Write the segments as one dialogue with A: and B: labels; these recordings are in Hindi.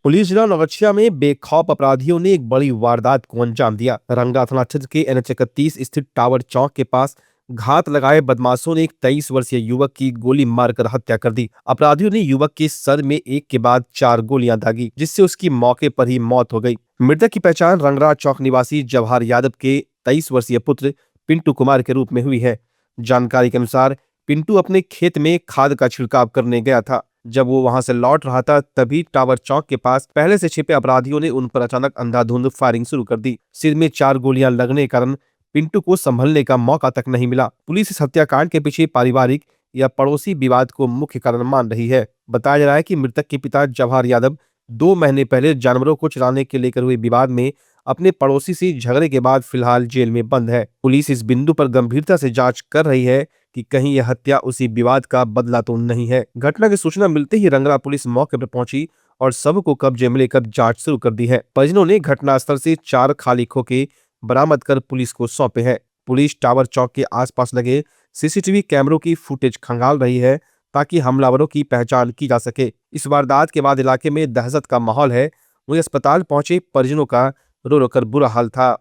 A: पुलिस जिला नौगछिया में बेखौफ अपराधियों ने एक बड़ी वारदात को अंजाम दिया। रंगा थाना क्षेत्र के NH 31 स्थित टावर चौक के पास घात लगाए बदमाशों ने एक 23 वर्षीय युवक की गोली मारकर हत्या कर दी। अपराधियों ने युवक के सर में एक के बाद 4 गोलियां दागी, जिससे उसकी मौके पर ही मौत हो गई। मृतक की पहचान रंगरा चौक निवासी जवाहर यादव के 23 वर्षीय पुत्र पिंटू कुमार के रूप में हुई है। जानकारी के अनुसार पिंटू अपने खेत में खाद का छिड़काव करने गया था। जब वो वहां से लौट रहा था, तभी टावर चौक के पास पहले से छिपे अपराधियों ने उन पर अचानक अंधाधुंध फायरिंग शुरू कर दी। सिर में 4 गोलियां लगने के कारण पिंटू को संभलने का मौका तक नहीं मिला। पुलिस इस हत्याकांड के पीछे पारिवारिक या पड़ोसी विवाद को मुख्य कारण मान रही है। बताया जा रहा है कि मृतक के पिता जवाहर यादव 2 महीने पहले जानवरों को चराने के लेकर हुए विवाद में अपने पड़ोसी से झगड़े के बाद फिलहाल जेल में बंद है। पुलिस इस बिंदु पर गंभीरता से जांच कर रही है कि कहीं यह हत्या उसी विवाद का बदला तो नहीं है। घटना की सूचना मिलते ही रंगरा पुलिस मौके पर पहुंची और शव को कब्जे में लेकर जांच शुरू कर दी है। परिजनों ने घटनास्थल से 4 खाली खोखे बरामद कर पुलिस को सौंपे हैं। पुलिस टावर चौक के आसपास लगे CCTV कैमरों की फुटेज खंगाल रही है ताकि हमलावरों की पहचान की जा सके। इस वारदात के बाद इलाके में दहशत का माहौल है। वहीं अस्पताल पहुंचे परिजनों का रो रो कर बुरा हाल था।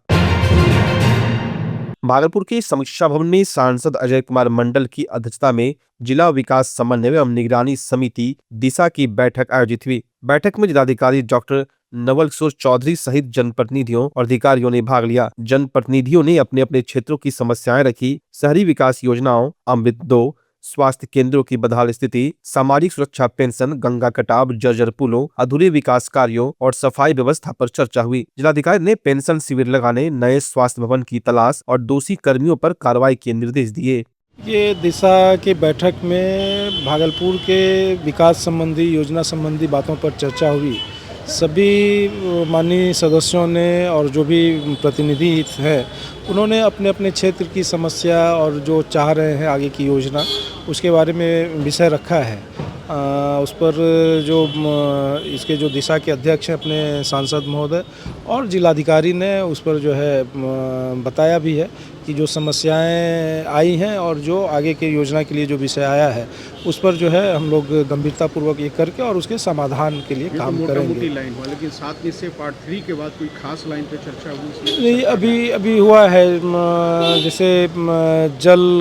A: भागलपुर के समीक्षा भवन में सांसद अजय कुमार मंडल की अध्यक्षता में जिला विकास समन्वय एवं निगरानी समिति दिशा की बैठक आयोजित हुई। बैठक में जिलाधिकारी डॉक्टर नवल किशोर चौधरी सहित जनप्रतिनिधियों और अधिकारियों ने भाग लिया। जनप्रतिनिधियों ने अपने अपने क्षेत्रों की समस्याएं रखी। शहरी विकास योजनाओं, अमृत 2, स्वास्थ्य केंद्रों की बदहाल स्थिति, सामाजिक सुरक्षा पेंशन, गंगा कटाव, जर्जर पुलों, अधूरे विकास कार्यों और सफाई व्यवस्था पर चर्चा हुई। जिलाधिकारी ने पेंशन शिविर लगाने, नए स्वास्थ्य भवन की तलाश और दोषी कर्मियों पर कार्रवाई के निर्देश दिए।
B: ये दिशा की बैठक में भागलपुर के विकास संबंधी, योजना संबंधी बातों पर चर्चा हुई। सभी माननीय सदस्यों ने और जो भी प्रतिनिधि हैं, उन्होंने अपने अपने क्षेत्र की समस्या और जो चाह रहे हैं आगे की योजना, उसके बारे में विषय रखा है। उस पर जो इसके जो दिशा के अध्यक्ष हैं अपने सांसद महोदय और जिलाधिकारी ने उस पर जो है बताया भी है कि जो समस्याएं आई हैं और जो आगे के योजना के लिए जो विषय आया है, उस पर जो है हम लोग गंभीरतापूर्वक ये करके और उसके समाधान के लिए काम करेंगे।
C: लाइन हुआ, लेकिन साथ में से पार्ट 3 के बाद कोई खास लाइन पे चर्चा हुई?
B: नहीं, अभी हुआ है। जैसे जल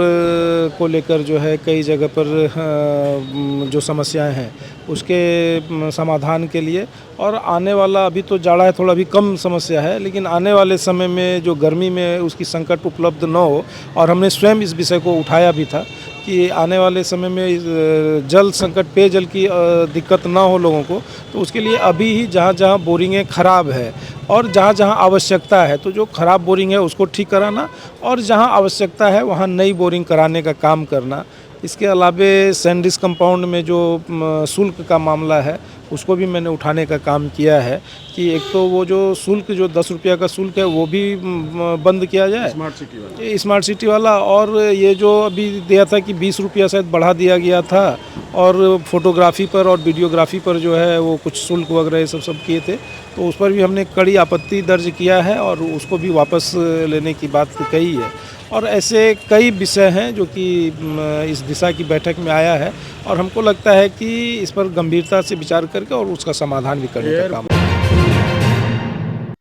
B: को लेकर जो है कई जगह पर जो समस्याएं हैं उसके समाधान के लिए, और आने वाला, अभी तो जाड़ा है, थोड़ा भी कम समस्या है, लेकिन आने वाले समय में जो गर्मी में उसकी संकट उपलब्ध न हो, और हमने स्वयं इस विषय को उठाया भी था कि आने वाले समय में जल संकट, पेयजल की दिक्कत ना हो लोगों को, तो उसके लिए अभी ही जहाँ जहाँ बोरिंगें खराब है और जहाँ जहाँ आवश्यकता है, तो जो खराब बोरिंग है उसको ठीक कराना और जहाँ आवश्यकता है वहाँ नई बोरिंग कराने का काम करना। इसके अलावे सैंडिस कंपाउंड में जो शुल्क का मामला है उसको भी मैंने उठाने का काम किया है कि एक तो वो जो शुल्क, जो 10 रुपया का शुल्क है, वो भी बंद किया जाए, स्मार्ट सिटी वाला। और ये जो अभी दिया था कि 20 रुपया शायद बढ़ा दिया गया था, और फोटोग्राफी पर और वीडियोग्राफी पर जो है वो कुछ शुल्क वगैरह सब किए थे, तो उस पर भी हमने कड़ी आपत्ति दर्ज किया है और उसको भी वापस लेने की बात कही है। और ऐसे कई विषय हैं जो कि इस दिशा की बैठक में आया है, और हमको लगता है कि इस पर गंभीरता से विचार करके और उसका समाधान भी करने का काम।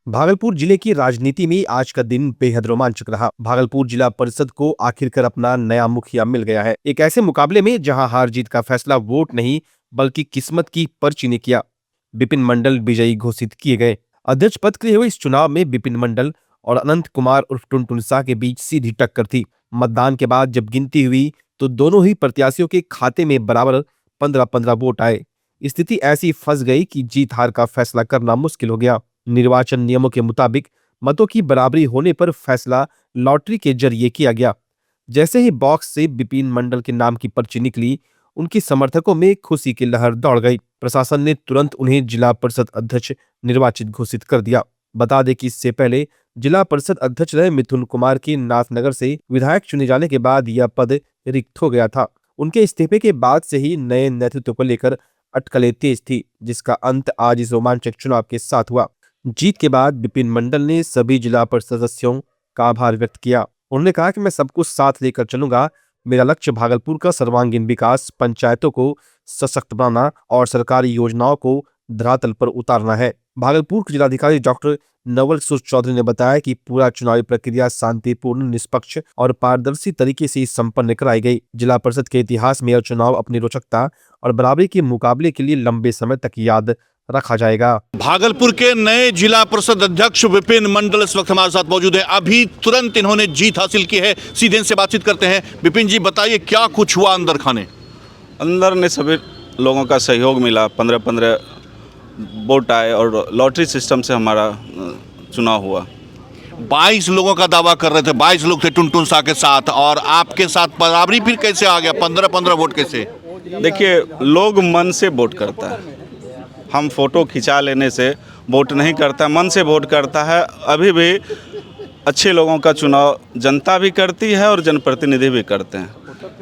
A: भागलपुर जिले की राजनीति में आज का दिन बेहद रोमांचक रहा। भागलपुर जिला परिषद को आखिरकार अपना नया मुखिया मिल गया है। एक ऐसे मुकाबले में जहां हार जीत का फैसला वोट नहीं बल्कि किस्मत की पर्ची ने किया। विपिन मंडल विजयी घोषित किए गए। अध्यक्ष पद के लिए हुए इस चुनाव में विपिन मंडल और अनंत कुमार उर्फ टुनटुन शाह के बीच सीधी टक्कर थी। मतदान के बाद जब गिनती हुई तो दोनों ही प्रत्याशियों के खाते में बराबर 15-15 वोट आए। स्थिति ऐसी फंस गई कि जीत हार का फैसला करना मुश्किल हो गया। निर्वाचन नियमों के मुताबिक मतों की बराबरी होने पर फैसला लॉटरी के जरिए किया गया। जैसे ही बॉक्स से विपिन मंडल के नाम की पर्ची निकली, उनके समर्थकों में खुशी की लहर दौड़ गई। प्रशासन ने तुरंत उन्हें जिला परिषद अध्यक्ष निर्वाचित घोषित कर दिया। बता दें कि इससे पहले जिला परिषद अध्यक्ष रहे मिथुन कुमार के नाथनगर से विधायक चुने जाने के बाद यह पद रिक्त हो गया था। उनके इस्तीफे के बाद से ही नए नेतृत्व को लेकर अटकलें तेज थी, जिसका अंत आज इस रोमांचक चुनाव के साथ हुआ। जीत के बाद विपिन मंडल ने सभी जिला परिषद सदस्यों का आभार व्यक्त किया। उन्होंने कहा कि मैं सब कुछ साथ लेकर चलूंगा। मेरा लक्ष्य भागलपुर का सर्वांगीण विकास, पंचायतों को सशक्त बनाना और सरकारी योजनाओं को धरातल पर उतारना है। भागलपुर के जिलाधिकारी डॉक्टर नवल किशोर चौधरी ने बताया कि पूरा चुनावी प्रक्रिया शांतिपूर्ण, निष्पक्ष और पारदर्शी तरीके से संपन्न कराई गई। जिला परिषद के इतिहास में यह चुनाव अपनी रोचकता और बराबरी के मुकाबले के लिए लंबे समय तक याद रखा जाएगा।
D: भागलपुर के नए जिला परिषद अध्यक्ष विपिन मंडल इस वक्त हमारे साथ मौजूद हैं। अभी तुरंत इन्होंने जीत हासिल की है। सीधे इनसे बातचीत करते हैं। विपिन जी, बताइए क्या कुछ हुआ अंदर खाने?
E: अंदर ने सभी लोगों का सहयोग मिला। 15-15 वोट आए और लॉटरी सिस्टम से हमारा चुनाव हुआ।
D: 22 लोगों का दावा कर रहे थे, 22 लोग थे टुनटुन शाह के साथ, और आपके साथ बराबरी फिर कैसे आ गया? 15-15 वोट कैसे?
E: देखिए, लोग मन से वोट करता है। हम फोटो खिंचा लेने से वोट नहीं करता, मन से वोट करता है। अभी भी अच्छे लोगों का चुनाव जनता भी करती है और जनप्रतिनिधि भी करते हैं।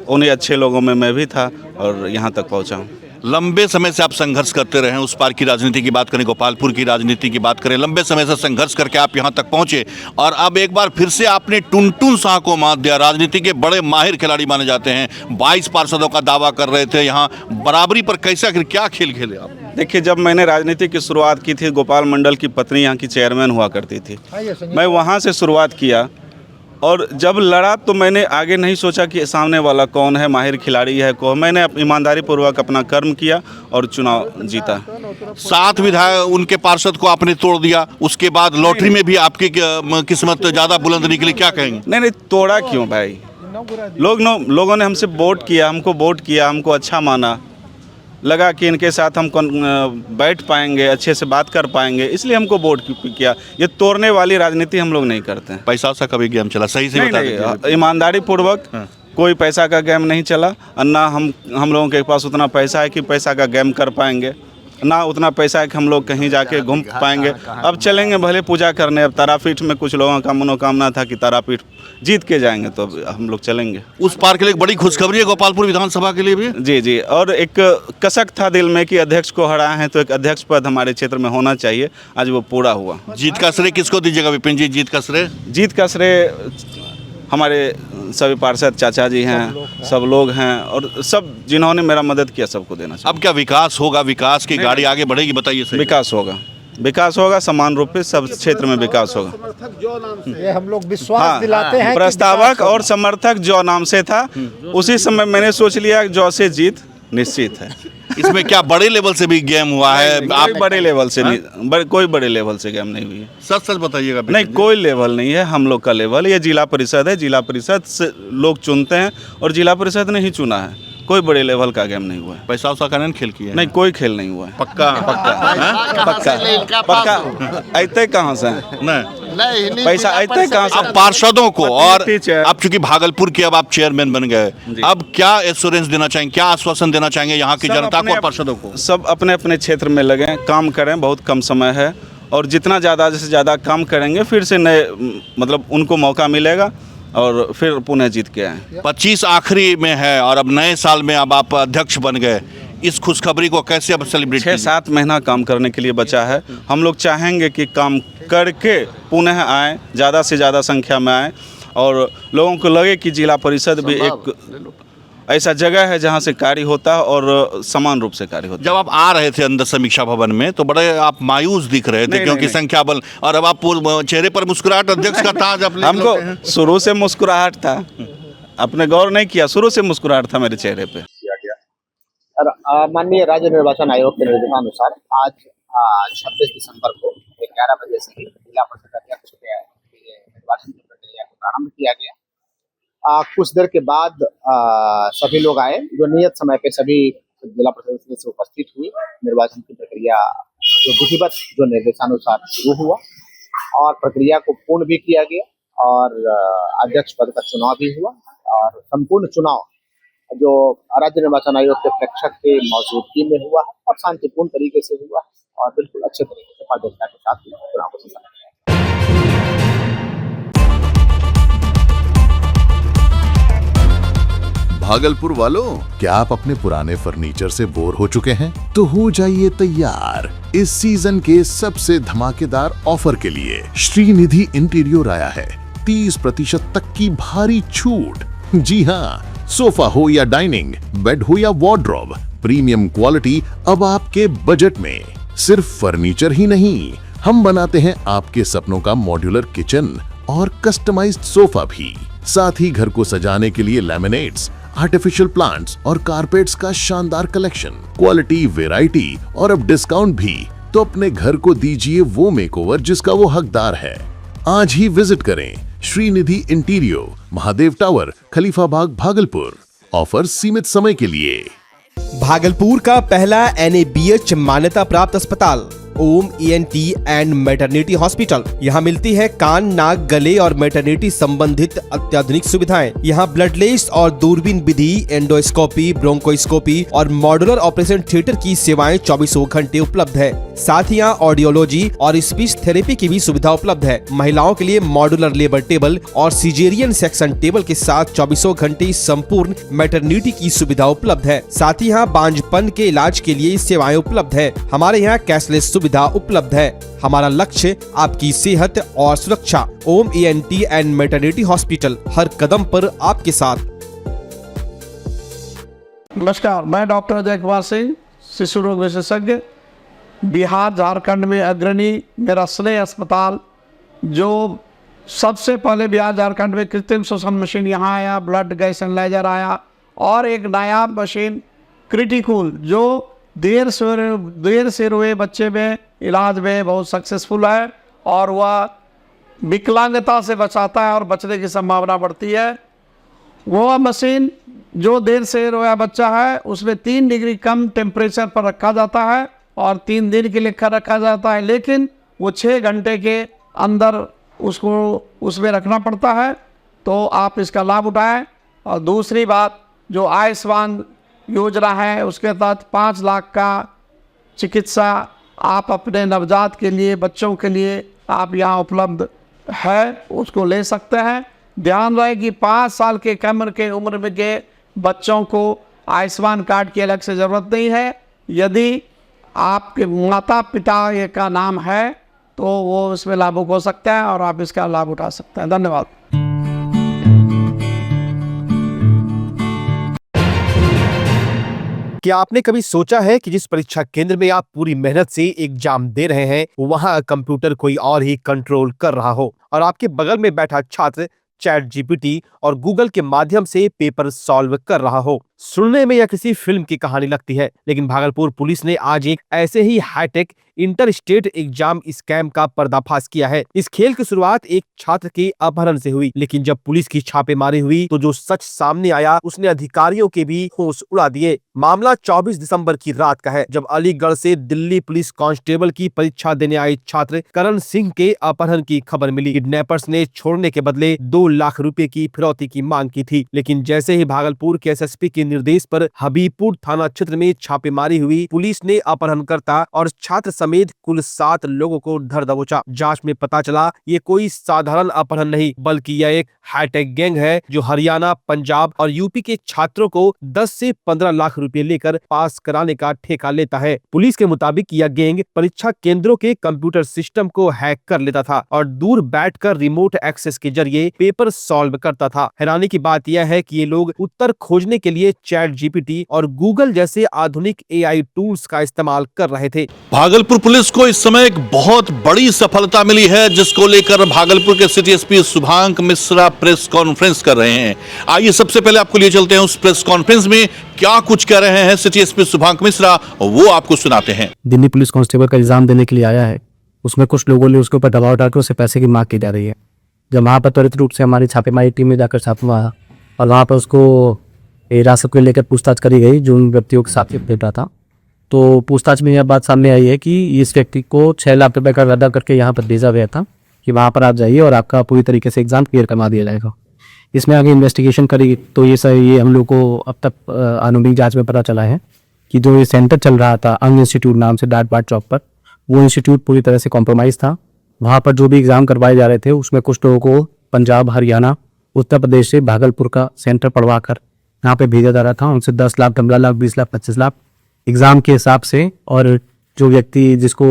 E: उन्हीं अच्छे लोगों में मैं भी था और यहाँ तक पहुँचा हूँ।
D: लंबे समय से आप संघर्ष करते रहे हैं। उस पार की राजनीति की बात करें, गोपालपुर की राजनीति की बात करें, लंबे समय से संघर्ष करके आप यहाँ तक पहुँचे और अब एक बार फिर से आपने टुनटुन शाह को मात दिया। राजनीति के बड़े माहिर खिलाड़ी माने जाते हैं। 22 पार्षदों का दावा कर रहे थे। यहाँ बराबरी पर कैसे, आखिर क्या खेल खेले आप?
E: देखिए, जब मैंने राजनीति की शुरुआत की थी, गोपाल मंडल की पत्नी यहाँ की चेयरमैन हुआ करती थी। मैं वहाँ से शुरुआत किया और जब लड़ा तो मैंने आगे नहीं सोचा कि सामने वाला कौन है, माहिर खिलाड़ी है कौन। मैंने ईमानदारी पूर्वक अपना कर्म किया और चुनाव जीता।
D: 7 विधायक उनके पार्षद को आपने तोड़ दिया। उसके बाद लॉटरी में भी आपकी किस्मत ज़्यादा बुलंद निकली, क्या कहेंगे?
E: नहीं, तोड़ा क्यों भाई? लोगों ने हमसे वोट किया, हमको वोट किया, हमको अच्छा माना, लगा कि इनके साथ हम बैठ पाएंगे, अच्छे से बात कर पाएंगे, इसलिए हमको वोट किया। ये तोड़ने वाली राजनीति हम लोग नहीं करते हैं।
D: पैसा सा कभी गेम चला? सही से बता दीजिए।
E: ईमानदारी पूर्वक कोई पैसा का गेम नहीं चला। ना हम लोगों के पास उतना पैसा है कि पैसा का गेम कर पाएंगे, ना उतना पैसा है कि हम लोग कहीं जाके घूम पाएंगे। अब चलेंगे भले पूजा करने। अब तारापीठ में कुछ लोगों का मनोकामना था कि तारापीठ जीत के जाएंगे, तो हम लोग चलेंगे।
D: उस पार के लिए एक बड़ी खुशखबरी है गोपालपुर विधानसभा के लिए भी।
E: जी, और एक कसक था दिल में कि अध्यक्ष को हराए हैं तो एक अध्यक्ष पद हमारे क्षेत्र में होना चाहिए। आज वो पूरा हुआ।
D: जीत का श्रेय किसको दीजिएगा विपिन जी? जीत का श्रेय हमारे सभी पार्षद चाचा जी हैं, सब लोग हैं और सब जिन्होंने मेरा मदद किया, सबको देना चाहिए। अब क्या विकास होगा? विकास की गाड़ी आगे बढ़ेगी, बताइए सही।
E: विकास होगा समान रूप से सब क्षेत्र में विकास होगा।
F: ये हम लोग विश्वास दिलाते हैं।
E: प्रस्तावक और समर्थक जो नाम से था, उसी समय मैंने सोच लिया जो से जीत निश्चित है।
D: इसमें क्या बड़े लेवल से भी गेम हुआ है?
E: आप बड़े लेवल से नहीं, कोई बड़े लेवल से गेम नहीं हुई है।
D: सच बताइएगा।
E: नहीं, कोई लेवल नहीं है। हम लोग का लेवल ये जिला परिषद है। जिला परिषद से लोग चुनते हैं और जिला परिषद ने ही चुना है। कोई बड़े लेवल का गेम नहीं हुआ है।
D: पैसा उसा का नहीं खेल किया?
E: नहीं, कोई खेल नहीं हुआ है।
D: पक्का?
E: ऐते कहाँ से
D: नहीं
E: पैसा ऐते कहाँ से?
D: अब पार्षदों को, और अब चूंकि भागलपुर के अब आप चेयरमैन बन गए, अब क्या एश्योरेंस देना चाहेंगे, क्या आश्वासन देना चाहेंगे यहाँ की जनता को और पार्षदों को?
E: सब अपने अपने क्षेत्र में लगे, काम करें। बहुत कम समय है और जितना ज़्यादा से ज़्यादा काम करेंगे फिर से नए मतलब उनको मौका मिलेगा और फिर पुनः जीत के आए।
D: 25 आखिरी में है और अब नए साल में अब आप अध्यक्ष बन गए। इस खुशखबरी को कैसे अब सेलिब्रेट?
E: 6-7 महीना काम करने के लिए बचा है। हम लोग चाहेंगे कि काम करके पुनः आए, ज़्यादा से ज़्यादा संख्या में आए और लोगों को लगे कि जिला परिषद भी एक ऐसा जगह है जहां से कार्य होता है और समान रूप से कार्य होता है।
D: जब आप आ रहे थे अंदर समीक्षा भवन में तो बड़े आप मायूस दिख रहे थे क्योंकि संख्या बल, और अब आप चेहरे पर मुस्कुराहट अध्यक्ष का ताज आप
E: हमको शुरू से मुस्कुराहट था, आपने गौर नहीं किया, शुरू से मुस्कुराहट था मेरे चेहरे पे।
F: माननीय राज्य निर्वाचन आयोग के निर्देशानुसार आज 26 दिसंबर को 11 बजे से ही जिला परिषद अध्यक्ष के निर्वाचन की प्रक्रिया को प्रारंभ किया गया। कुछ देर के बाद सभी लोग आए जो नियत समय पे सभी जिला परिषद सदस्य उपस्थित हुए। निर्वाचन की प्रक्रिया जो विधिवत जो निर्देशानुसार शुरू हुआ और प्रक्रिया को पूर्ण भी किया गया और अध्यक्ष पद का चुनाव भी हुआ और संपूर्ण चुनाव जो राज्य निर्वाचन आयोग के प्रेक्षक के मौजूदगी में हुआ और शांतिपूर्ण तरीके से हुआ और बिल्कुल अच्छे तरीके से पारदर्शिता के साथ चुनाव को संपन्न किया।
G: भागलपुर वालों, क्या आप अपने पुराने फर्नीचर से बोर हो चुके हैं? तो हो जाइए तैयार इस सीजन के सबसे धमाकेदार ऑफर के लिए। श्रीनिधि इंटीरियर आया है 30% तक की भारी छूट। जी हाँ, सोफा हो या डाइनिंग, बेड हो या वार्डरोब, प्रीमियम क्वालिटी अब आपके बजट में। सिर्फ फर्नीचर ही नहीं, हम बनाते हैं आपके सपनों का मॉड्यूलर किचन और कस्टमाइज्ड सोफा भी। साथ ही घर को सजाने के लिए लैमिनेट्स, आर्टिफिशियल प्लांट्स और कारपेट्स का शानदार कलेक्शन, क्वालिटी, वैरायटी और अब डिस्काउंट भी। तो अपने घर को दीजिए वो मेकओवर जिसका वो हकदार है। आज ही विजिट करें श्रीनिधि इंटीरियो, महादेव टावर, खलीफा बाग, भागलपुर। ऑफर सीमित समय के लिए।
A: भागलपुर का पहला NABH मान्यता प्राप्त अस्पताल ओम ENT एंड मैटरनिटी हॉस्पिटल। यहाँ मिलती है कान, नाक, गले और मैटरनिटी संबंधित अत्याधुनिक सुविधाएं। यहाँ ब्लडलेस और दूरबीन विधि, एंडोस्कोपी, ब्रोंकोस्कोपी और मॉड्यूलर ऑपरेशन थिएटर की सेवाएं 24 घंटे उपलब्ध है। साथ ही यहाँ ऑडियोलॉजी और स्पीच थेरेपी की भी सुविधा उपलब्ध है। महिलाओं के लिए मॉड्यूलर लेबर टेबल और सिजेरियन सेक्शन टेबल के साथ 24 घंटे संपूर्ण मैटरनिटी की सुविधा उपलब्ध है। साथ ही यहाँ बांझपन के इलाज के लिए सेवाएं उपलब्ध है। हमारे यहाँ कैशलेस सुविधा उपलब्ध है। हमारा लक्ष्य आपकी सेहत और सुरक्षा। ओम ENT एंड मैटरनिटी हॉस्पिटल, हर कदम पर आपके साथ।
H: नमस्कार, मैं डॉक्टर अजय कुमार सिंह, शिशु रोग विशेषज्ञ, बिहार झारखंड में अग्रणी मेरा स्नेह अस्पताल, जो सबसे पहले बिहार झारखंड में कृत्रिम श्वसन मशीन यहाँ आया, ब्लड गैस एनालाइजर आया और एक नायाब मशीन क्रिटिकल जो देर से रोए बच्चे में इलाज में बहुत सक्सेसफुल है और वह विकलांगता से बचाता है और बचने की संभावना बढ़ती है। वह मशीन जो देर से रोया बच्चा है उसमें 3 डिग्री कम टेम्परेचर पर रखा जाता है और 3 दिन के लिए रखा जाता है, लेकिन वो 6 घंटे के अंदर उसको उसमें रखना पड़ता है। तो आप इसका लाभ उठाएं। और दूसरी बात, जो आयुष्मान योजना है उसके तहत 5 लाख का चिकित्सा आप अपने नवजात के लिए, बच्चों के लिए आप यहाँ उपलब्ध है, उसको ले सकते हैं। ध्यान रहे कि 5 साल के कम के उम्र में के बच्चों को आयुष्मान कार्ड की अलग से ज़रूरत नहीं है। यदि आपके माता पिता का नाम है तो वो इसमें लाभुक हो सकता है और आप इसका लाभ उठा सकते हैं। धन्यवाद।
A: क्या आपने कभी सोचा है कि जिस परीक्षा केंद्र में आप पूरी मेहनत से एग्जाम दे रहे हैं वहां कंप्यूटर कोई और ही कंट्रोल कर रहा हो और आपके बगल में बैठा छात्र ChatGPT और गूगल के माध्यम से पेपर सॉल्व कर रहा हो? सुनने में यह किसी फिल्म की कहानी लगती है, लेकिन भागलपुर पुलिस ने आज एक ऐसे ही high tech inter state exam scam का पर्दाफाश किया है। इस खेल की शुरुआत एक छात्र के अपहरण से हुई, लेकिन जब पुलिस की छापेमारी हुई तो जो सच सामने आया उसने अधिकारियों के भी होश उड़ा दिए। मामला 24 दिसंबर की रात का है, जब अलीगढ़ से दिल्ली पुलिस कांस्टेबल की परीक्षा देने आए छात्र करण सिंह के अपहरण की खबर मिली। किडनैपर्स ने छोड़ने के बदले 2 लाख रुपए की फिरौती की मांग की थी, लेकिन जैसे ही भागलपुर के SSP के निर्देश पर हबीबपुर थाना क्षेत्र में छापेमारी हुई, पुलिस ने अपहरणकर्ता और छात्र समेत कुल 7 लोगों को धर दबोचा। जांच में पता चला ये कोई साधारण अपहरण नहीं, बल्कि यह एक हाईटेक गैंग है जो हरियाणा, पंजाब और यूपी के छात्रों को 10 से 15 लाख रुपए लेकर पास कराने का ठेका लेता है। पुलिस के मुताबिक यह गैंग परीक्षा केंद्रों के कंप्यूटर सिस्टम को हैक कर लेता था और दूर बैठकर रिमोट एक्सेस के जरिए पेपर सॉल्व करता था। हैरानी की बात यह है कि ये लोग उत्तर खोजने के लिए ChatGPT और गूगल जैसे आधुनिक AI टूल्स का इस्तेमाल कर रहे थे।
D: भागलपुर पुलिस को इस समय एक बहुत बड़ी सफलता मिली है, जिसको लेकर भागलपुर के city SP Shubhank Mishra press conference कर रहे हैं। आइए सबसे पहले आपको लिए चलते हैं उस प्रेस कॉन्फ्रेंस में क्या कुछ कह रहे हैं सिटी SP शुभांक मिश्रा, वो आपको सुनाते हैं।
I: दिल्ली पुलिस कांस्टेबल का एग्जाम देने के लिए आया है, उसमें कुछ लोगों ने उसके ऊपर दबाव डालकर उसे पैसे की मांग की जा रही है। जब वहाँ पर त्वरित रूप से हमारी छापेमारी टीम में जाकर छापा हुआ और वहाँ पर उसको हिरासत को लेकर पूछताछ करी गई जो उन व्यक्तियों के साथ भेज रहा था। तो पूछताछ में यह बात सामने आई है कि इस व्यक्ति को 6 लाख रुपए का वादा करके यहाँ पर भेजा गया था कि वहाँ पर आप जाइए और आपका पूरी तरीके से एग्जाम क्लियर करवा दिया जाएगा। इसमें आगे इन्वेस्टिगेशन करी तो ये हम लोग को अब तक आनुबिक जाँच में पता चला है कि जो ये सेंटर चल रहा था अंग इंस्टीट्यूट नाम से डाट चौक पर, वो इंस्टीट्यूट पूरी तरह से कॉम्प्रोमाइज़ था। वहाँ पर जो भी एग्ज़ाम करवाए जा रहे थे उसमें कुछ लोगों को पंजाब, हरियाणा, उत्तर प्रदेश से भागलपुर का सेंटर पढ़वा कर यहाँ पे भेजा जा रहा था। उनसे 10 लाख, 15 लाख, 20 लाख, 25 लाख एग्ज़ाम के हिसाब से, और जो व्यक्ति जिसको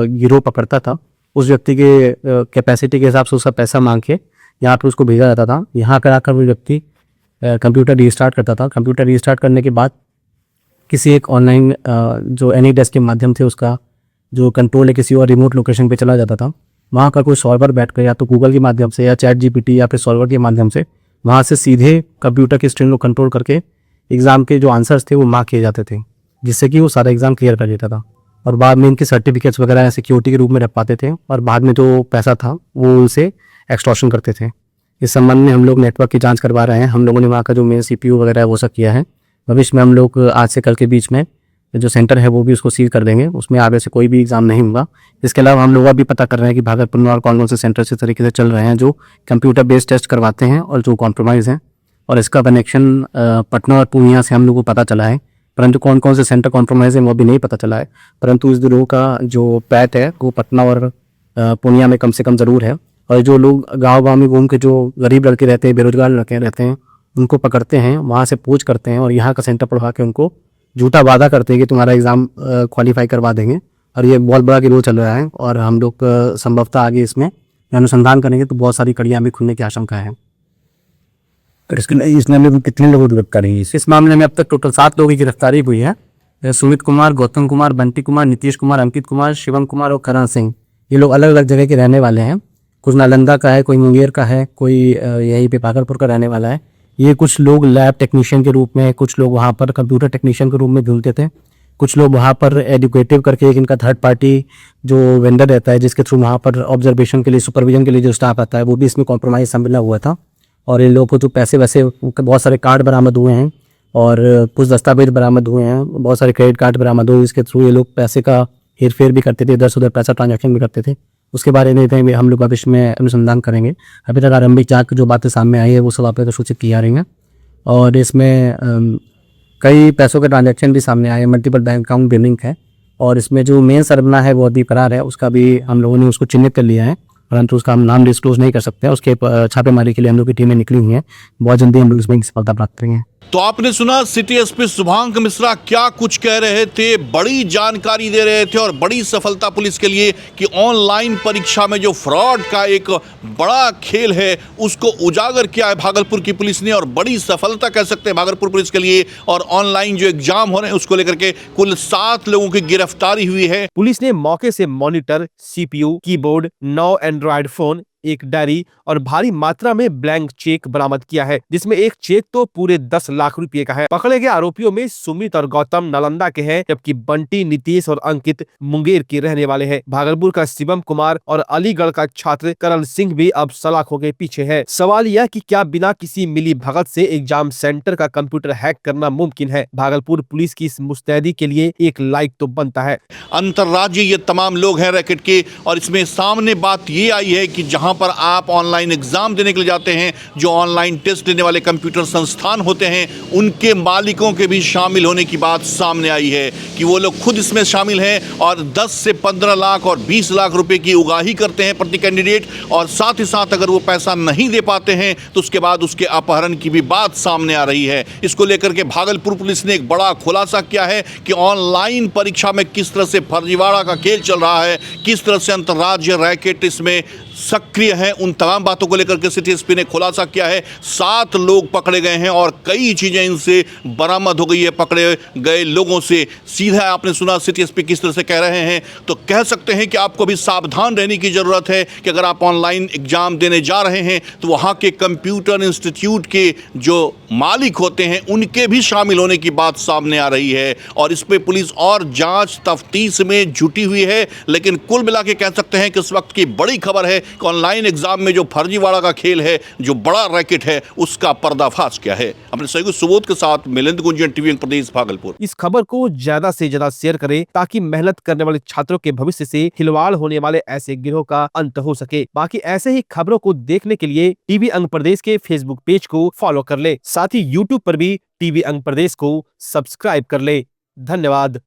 I: गिरोह पकड़ता था उस व्यक्ति के कैपेसिटी के हिसाब से उसका पैसा मांग के यहाँ पर उसको भेजा जाता था। यहाँ कर आकर वो व्यक्ति कंप्यूटर रीस्टार्ट करता था। कंप्यूटर रीस्टार्ट करने के बाद किसी एक ऑनलाइन जो एनी डेस्क के माध्यम से उसका जो कंट्रोल है किसी और रिमोट लोकेशन पे चला जाता था, वहाँ का कोई सॉल्वर बैठ कर या तो गूगल के माध्यम से या चैट जीपीटी या फिर सॉल्वर के माध्यम से वहाँ से सीधे कंप्यूटर की स्क्रीन को कंट्रोल करके एग्ज़ाम के जो आंसर्स थे वो मार्क किए जाते थे, जिससे कि वो सारा एग्ज़ाम क्लियर कर देता था। और बाद में इनके सर्टिफिकेट्स वगैरह सिक्योरिटी के रूप में रख पाते थे और बाद में जो पैसा था वो उनसे एक्सटॉर्शन करते थे। इस संबंध में हम लोग नेटवर्क की जांच करवा रहे हैं। हम लोगों ने वहाँ का जो मेन सीपीयू वगैरह है वो सब किया है। भविष्य में हम लोग आज से कल के बीच में जो सेंटर है वो भी उसको सील कर देंगे, उसमें आगे से कोई भी एग्ज़ाम नहीं होगा। इसके अलावा हम लोग अभी पता कर रहे हैं कि भागलपुर में और कौन कौन से सेंटर इस तरीके से चल रहे हैं जो कंप्यूटर बेस्ड टेस्ट करवाते हैं और जो कॉम्प्रोमाइज़ हैं, और इसका कनेक्शन पटना और पूर्णिया से हम लोग को पता चला है, परंतु कौन कौन से सेंटर कॉम्प्रोमाइज़ हैं वो भी नहीं पता चला है। परंतु इस गिरोह का जो पैठ है वो पटना और पूर्णिया में कम से कम ज़रूर है। और जो लोग गाँव में घूम के जो गरीब लड़के रहते हैं, बेरोजगार लड़के रहते हैं, उनको पकड़ते हैं, वहाँ से पूछ करते हैं और यहाँ का सेंटर पढ़वा के उनको झूठा वादा करते हैं कि तुम्हारा एग्ज़ाम क्वालिफाई करवा देंगे। और ये बहुत बड़ा गिरोह चल रहा है और हम लोग संभवतः आगे इसमें अनुसंधान करेंगे तो बहुत सारी कड़ियाँ भी खुलने की आशंका है।
J: इस मामले में कितने लोगों की गिरफ्तारी हुई?
I: इस मामले में अब तक टोटल 7 लोगों की गिरफ्तारी हुई है। सुमित कुमार, गौतम कुमार, बंटी कुमार, नीतीश कुमार, अंकित कुमार, शिवम कुमार और करण सिंह, ये लोग अलग अलग जगह के रहने वाले हैं। कुछ नालंदा का है, कोई मुंगेर का है, कोई यहीं पे भागलपुर का रहने वाला है। ये कुछ लोग लैब टेक्नीशियन के रूप में, कुछ लोग वहाँ पर कंप्यूटर टेक्नीशियन के रूप में ढूंढते थे, कुछ लोग वहाँ पर एडुकेटिव करके एक इनका थर्ड पार्टी जो वेंडर रहता है जिसके थ्रू वहाँ पर ऑब्जर्वेशन के लिए, सुपरविजन के लिए जो स्टाफ आता है, वो भी इसमें कॉम्प्रोमाइज सम्मिलित हुआ था। और इन लोगों को जो पैसे वैसे बहुत सारे कार्ड बरामद हुए हैं और कुछ दस्तावेज बरामद हुए हैं, बहुत सारे क्रेडिट कार्ड बरामद हुए, इसके थ्रू ये लोग पैसे का हेर फेर भी करते थे, इधर से उधर पैसा ट्रांजैक्शन भी करते थे। उसके बारे में हम लोग भविष्य में अनुसंधान करेंगे। अभी तक आरंभिक जांच जो बातें सामने आई है वो सब आप तक सूचित की जा रही हैं और इसमें कई पैसों के ट्रांजैक्शन भी सामने आए हैं, मल्टीपल बैंक अकाउंट बिलिंग है। और इसमें जो मेन सरगना है वो अभी फरार है, उसका भी हम लोगों ने उसको चिन्हित कर लिया है, परंतु उसका हम नाम डिस्क्लोज नहीं कर सकते हैं। उसके छापेमारी के लिए हम लोग की टीमें निकली हुई हैं, बहुत जल्दी हम लोग इसमें सफलता प्राप्त करेंगे।
D: तो आपने सुना सिटी एसपी शुभांक मिश्रा क्या कुछ कह रहे थे, बड़ी जानकारी दे रहे थे और बड़ी सफलता पुलिस के लिए कि ऑनलाइन परीक्षा में जो फ्रॉड का एक बड़ा खेल है उसको उजागर किया है भागलपुर की पुलिस ने, और बड़ी सफलता कह सकते हैं भागलपुर पुलिस के लिए। और ऑनलाइन जो एग्जाम हो रहे हैं उसको लेकर के कुल 7 लोगों की गिरफ्तारी हुई है।
A: पुलिस ने मौके से monitor, CPU, keyboard, 9 Android phone, एक डायरी और भारी मात्रा में ब्लैंक चेक बरामद किया है, जिसमें एक चेक तो पूरे 10 लाख रुपए का है। पकड़े गए आरोपियों में सुमित और गौतम नालंदा के हैं, जबकि बंटी, नीतीश और अंकित मुंगेर के रहने वाले हैं। भागलपुर का शिवम कुमार और अलीगढ़ का छात्र करण सिंह भी अब सलाखों के पीछे है। सवाल यह कि क्या बिना किसी मिली भगत से एग्जाम सेंटर का कंप्यूटर हैक करना मुमकिन है? भागलपुर पुलिस की इस मुस्तैदी के लिए एक लाइक तो बनता है।
D: अंतर्राज्यीय ये तमाम लोग हैं रैकेट के, और इसमें सामने बात ये आई है कि जहां पर आप ऑनलाइन एग्जाम देने के लिए जाते हैं, जो ऑनलाइन टेस्ट देने वाले कंप्यूटर संस्थान होते हैं, उनके मालिकों के भी शामिल होने की बात सामने आई है कि वो लोग खुद इसमें शामिल हैं और 10 से 15 लाख और 20 लाख रुपए की उगाही करते हैं प्रति कैंडिडेट, और साथ ही साथ अगर वो पैसा नहीं दे पाते हैं तो उसके बाद उसके अपहरण की भी बात सामने आ रही है। इसको लेकर के भागलपुर पुलिस ने एक बड़ा खुलासा किया है कि ऑनलाइन परीक्षा में किस तरह से फर्जीवाड़ा का खेल चल रहा है, किस तरह से अंतर्राज्यीय रैकेट इसमें सक्रिय है। उन तमाम बातों को लेकर के सिटी एसपी ने खुलासा किया है। 7 लोग पकड़े गए हैं और कई चीजें इनसे बरामद हो गई है पकड़े गए लोगों से। सीधा आपने सुना सिटी एसपी किस तरह से कह रहे हैं, तो कह सकते हैं कि आपको भी सावधान रहने की जरूरत है कि अगर आप ऑनलाइन एग्जाम देने जा रहे हैं तो वहां के कंप्यूटर इंस्टीट्यूट के जो मालिक होते हैं उनके भी शामिल होने की बात सामने आ रही है, और इस पर पुलिस और जांच तफ्तीश में जुटी हुई है। लेकिन कुल मिला के कह सकते हैं कि इस वक्त की बड़ी खबर है कि ऑनलाइन एग्जाम में जो फर्जीवाड़ा का खेल है, जो बड़ा रैकेट है, उसका पर्दाफाश क्या है। अपने सहयोगी सुबोध के साथ मिलिंद गुंजन, टीवी प्रदेश, भागलपुर।
A: इस खबर को ज्यादा से ज्यादा शेयर करें ताकि मेहनत करने वाले छात्रों के भविष्य से खिलवाड़ होने वाले ऐसे गिरोह का अंत हो सके। बाकी ऐसे ही खबरों को देखने के लिए टीवी अंग प्रदेश के फेसबुक पेज को फॉलो कर ले, साथ ही यूट्यूब पर भी टीवी अंग प्रदेश को सब्सक्राइब कर ले। धन्यवाद।